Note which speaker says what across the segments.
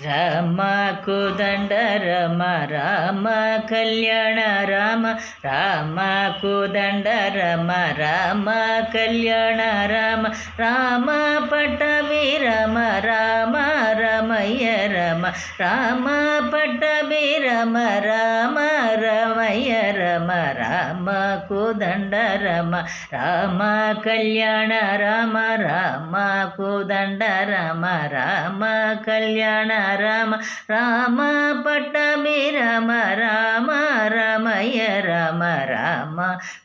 Speaker 1: రామ కోదండ రమ రామ కళ్యాణ రామ రామ కోదండ రమ రామ కళ్యాణ రామ రామ పట్టవి రమ రామ రమయ్య రమ రామ పట్టవి రమ రామ రమయ్య రమ రామ కోదండ రమ రామ కళ్యాణ రామ రామ కోదండ రమ రామ కళ్యాణ రామ రామ పట్టమి రమ రామ రమయ్య రమ రామ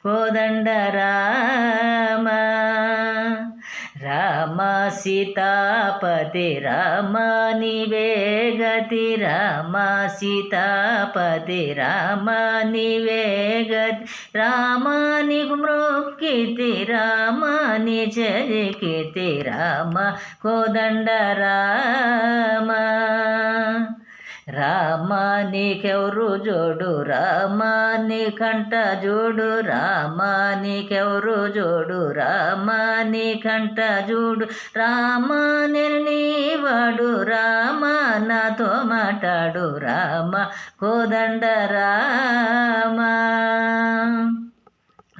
Speaker 1: కోదండ రామ రామ సీతాపతి రామ నీవే గతి రామ సీతాపతి రామ నీవే గతి రామ నీకు మ్రొక్కితి రామ నీ చరికితి రామ కోదండ రామ రామ నీకెవరు జోడు రామ నీ కంట జోడు రామ నీకెవరు జోడు రామ నీ కంట జోడు రామ నేను నీవాడు రామ నాతో మాట్లాడు రామ కోదండ రామ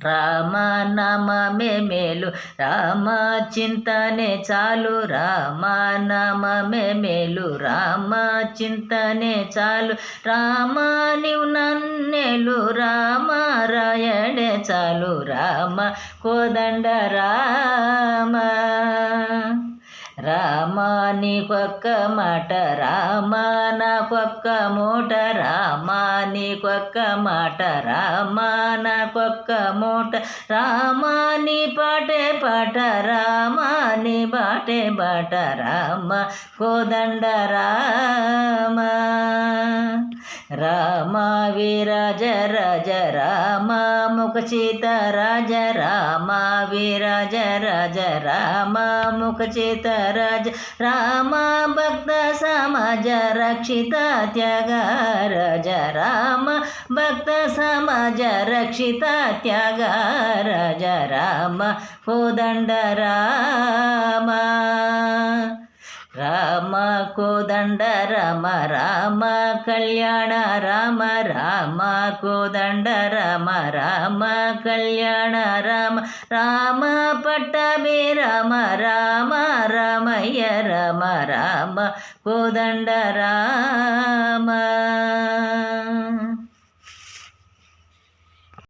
Speaker 1: రామ నామమే మేలు రామ చింతనే చాలు రామ నామమే మేలు రామ చింతనే చాలు రామ నీవు నన్నేలు రామ రాయడే చాలు రామ కోదండ రామ రామ నీకొక్క మాట రామ నాకొక్క మూట రామ నీకొక్క మాట రామ నాకొక్క మూట రామ నీ పాటే పాట రామ నీ బాటే బాట రామ కోదండ రామ రామ విరాజ రాజ రామ ముఖచిత రాజ రామ విరాజ రాజ రామ ముఖచిత రాజ రామ భక్త సమాజ రక్షిత త్యాగ రాజ రామ భక్త సమాజ రక్షిత త్యాగ రాజ రామ కోదండ రామ రామ కోదండ రమ రామ కళ్యాణ రామ రామ కోదండ రమ రామ కళ్యాణ రామ రామ పట్టమి రమ రామ రమయ్య రమ రామ కోదండ రామ